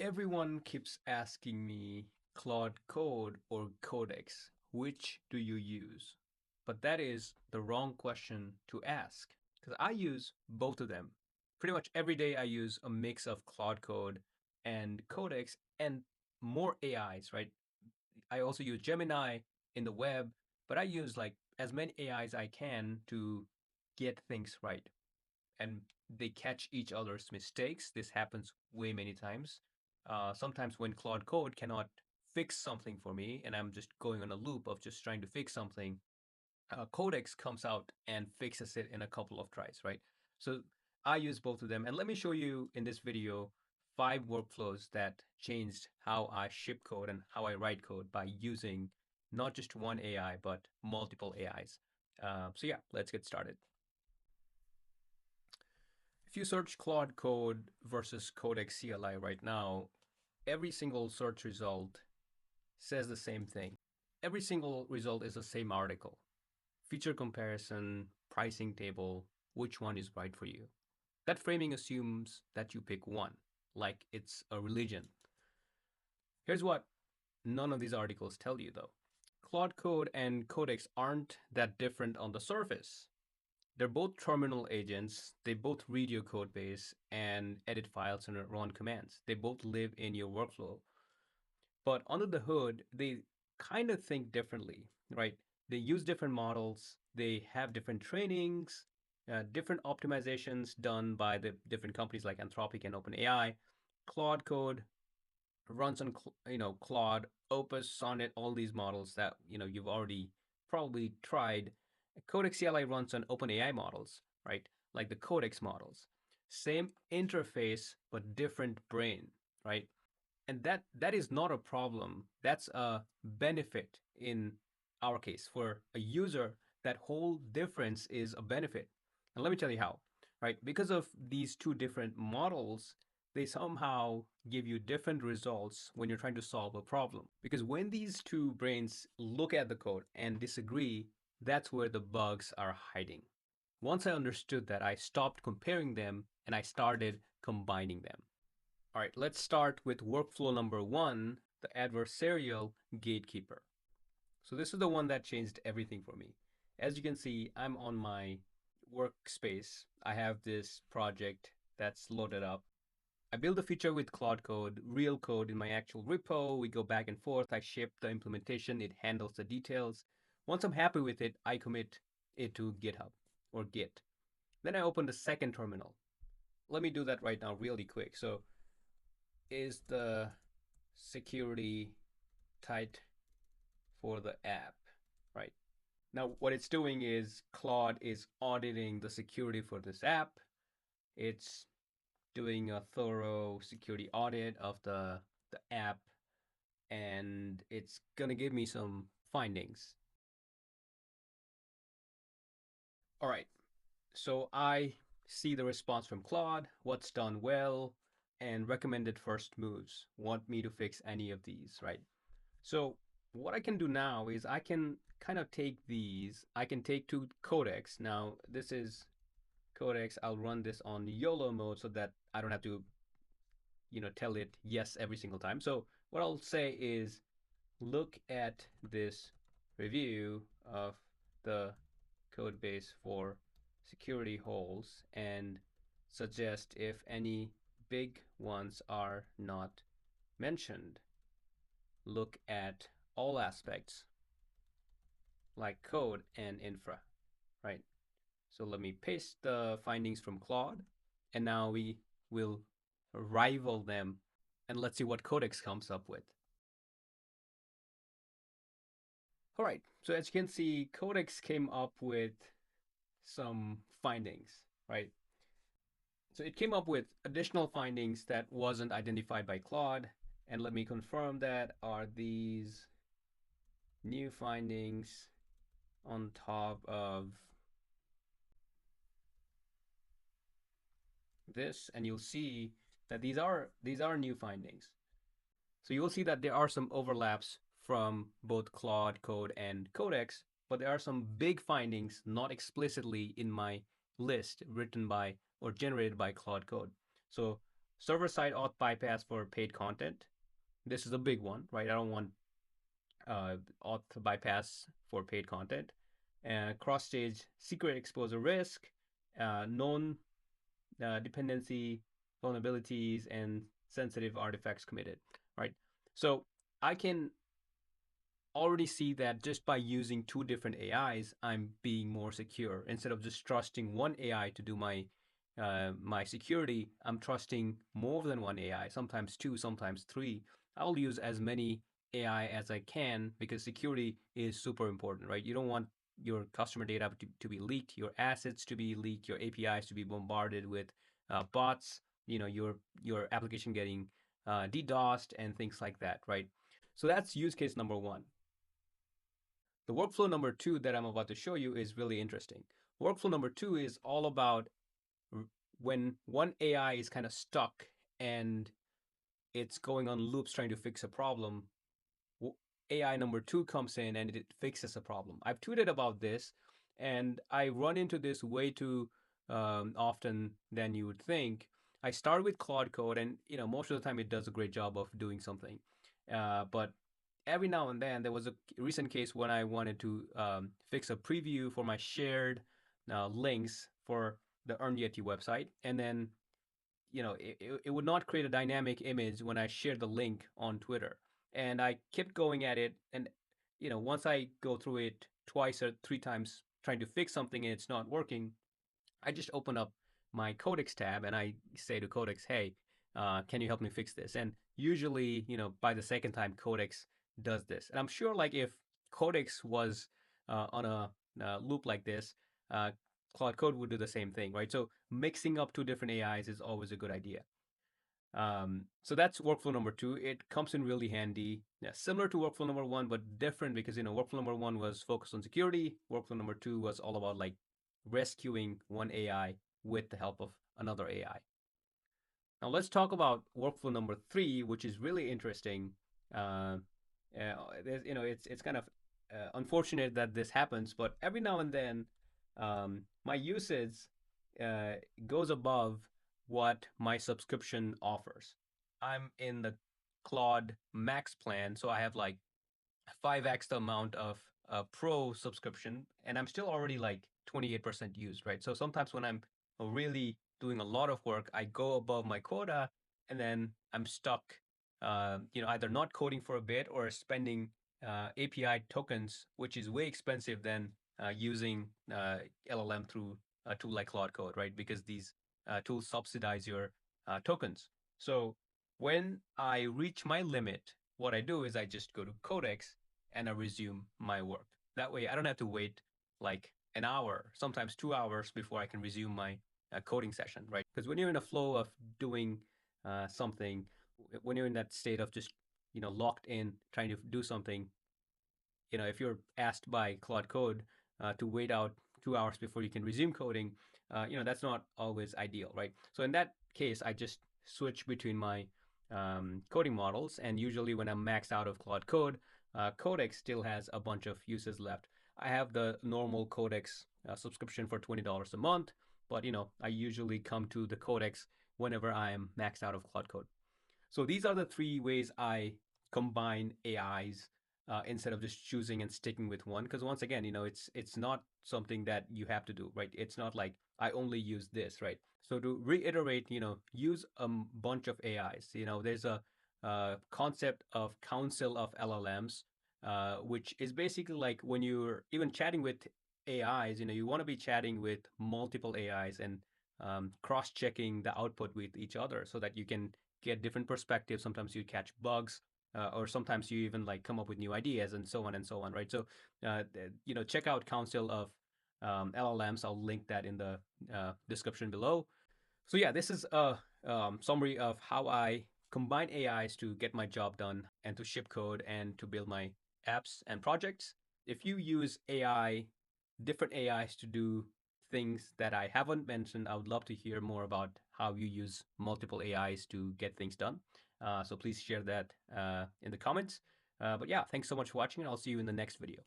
Everyone keeps asking me Claude Code or Codex, which do you use? But that is the wrong question to ask because I use both of them. Pretty much every day I use a mix of Claude Code and Codex and more AIs, right? I also use Gemini in the web, but I use like as many AIs I can to get things right. And they catch each other's mistakes. This happens way many times. Sometimes when Claude Code cannot fix something for me, and I'm just going on a loop of just trying to fix something, Codex comes out and fixes it in a couple of tries, right? So I use both of them. And let me show you in this video 5 workflows that changed how I ship code and how I write code by using not just one AI, but multiple AIs. So yeah, let's get started. If you search Claude Code versus Codex CLI right now, every single search result says the same thing. Every single result is the same article. Feature comparison, pricing table, which one is right for you. That framing assumes that you pick one, like it's a religion. Here's what none of these articles tell you though. Claude Code and Codex aren't that different on the surface. They're both terminal agents. They both read your code base and edit files and run commands. They both live in your workflow. But under the hood, they kind of think differently, right? They use different models. They have different trainings, different optimizations done by the different companies like Anthropic and OpenAI. Claude Code runs on, Claude, Opus, Sonnet, all these models that, you've already probably tried. Codex CLI runs on OpenAI models, right? Like the Codex models. Same interface, but different brain, right? And that is not a problem. That's a benefit in our case. For a user, that whole difference is a benefit. And let me tell you how, right? Because of these two different models, they somehow give you different results when you're trying to solve a problem. Because when these two brains look at the code and disagree, that's where the bugs are hiding. Once I understood that, I stopped comparing them and I started combining them. All right, let's start with workflow number 1, the adversarial gatekeeper. So this is the one that changed everything for me. As you can see, I'm on my workspace. I have this project that's loaded up. I build a feature with Claude Code, real code in my actual repo. We go back and forth. I ship the implementation. It handles the details. Once I'm happy with it, I commit it to GitHub or Git. Then I open the second terminal. Let me do that right now really quick. So is the security tight for the app, right? Now, what it's doing is Claude is auditing the security for this app. It's doing a thorough security audit of the app, and it's gonna give me some findings. All right, so I see the response from Claude, what's done well, and recommended first moves. Want me to fix any of these, right? So what I can do now is I can kind of take these, I can take to Codex. Now, this is Codex. I'll run this on YOLO mode so that I don't have to, tell it yes every single time. So what I'll say is look at this review of the code base for security holes and suggest if any big ones are not mentioned. Look at all aspects like code and infra, right? So let me paste the findings from Claude, and now we will rival them, and let's see what Codex comes up with. All right, so as you can see, Codex came up with some findings, right? So it came up with additional findings that wasn't identified by Claude, and let me confirm that. Are these new findings on top of this? And you'll see that these are new findings. So you'll see that there are some overlaps from both Claude Code and Codex, but there are some big findings not explicitly in my list written by or generated by Claude Code. So server-side auth bypass for paid content. This is a big one, right? I don't want auth bypass for paid content. Cross-stage secret exposure risk, known dependency vulnerabilities, and sensitive artifacts committed, right? So I can already see that just by using two different AIs, I'm being more secure. Instead of just trusting one AI to do my security, I'm trusting more than one AI, sometimes two, sometimes three. I'll use as many AI as I can because security is super important, right? You don't want your customer data to be leaked, your assets to be leaked, your APIs to be bombarded with bots, your application getting DDoSed and things like that, right? So that's use case number one. The workflow number two that I'm about to show you is really interesting. Workflow number two is all about when one AI is kind of stuck and it's going on loops trying to fix a problem. AI number two comes in and it fixes a problem. I've tweeted about this, and I run into this way too often than you would think. I start with Claude Code, and most of the time it does a great job of doing something. But every now and then there was a recent case when I wanted to fix a preview for my shared links for the Earn Yeti website, and then it would not create a dynamic image when I shared the link on Twitter. And I kept going at it. And, once I go through it twice or three times trying to fix something and it's not working, I just open up my Codex tab and I say to Codex, hey, can you help me fix this? And usually, by the second time, Codex does this. And I'm sure like if Codex was on a loop like this, Claude Code would do the same thing, right? So mixing up two different AIs is always a good idea. So that's workflow number two. It comes in really handy. Yeah, similar to workflow number one, but different because workflow number one was focused on security. Workflow number two was all about like rescuing one AI with the help of another AI. Now let's talk about workflow number three, which is really interesting. Uh, it's kind of unfortunate that this happens, but every now and then, my usage uh, goes above what my subscription offers. I'm in the Claude Max plan, so I have like 5x the amount of pro subscription, and I'm still already like 28% used, right? So sometimes when I'm really doing a lot of work, I go above my quota, and then I'm stuck, either not coding for a bit or spending API tokens, which is way expensive than using LLM through a tool like Claude Code, right? Because these tools subsidize your tokens. So when I reach my limit, what I do is I just go to Codex and I resume my work. That way, I don't have to wait like an hour, sometimes 2 hours before I can resume my coding session, right? Because when you're in a flow of doing something, when you're in that state of just locked in trying to do something, if you're asked by Claude Code to wait out 2 hours before you can resume coding, that's not always ideal, right? So in that case, I just switch between my coding models, and usually when I'm maxed out of Claude Code, Codex still has a bunch of uses left. I have the normal Codex subscription for $20 a month, but I usually come to the Codex whenever I am maxed out of Claude Code. So these are the three ways I combine AIs instead of just choosing and sticking with one. Because once again, it's not something that you have to do, right? It's not like I only use this, right? So to reiterate, use a bunch of AIs. There's a concept of council of LLMs, which is basically like when you're even chatting with AIs, you want to be chatting with multiple AIs and cross-checking the output with each other so that you can get different perspectives. Sometimes you catch bugs, or sometimes you even like come up with new ideas and so on and so on, right? So, check out Council of LLMs. I'll link that in the description below. So yeah, this is a summary of how I combine AIs to get my job done and to ship code and to build my apps and projects. If you use different AIs to do things that I haven't mentioned, I would love to hear more about how you use multiple AIs to get things done. So please share that in the comments. But yeah, thanks so much for watching, and I'll see you in the next video.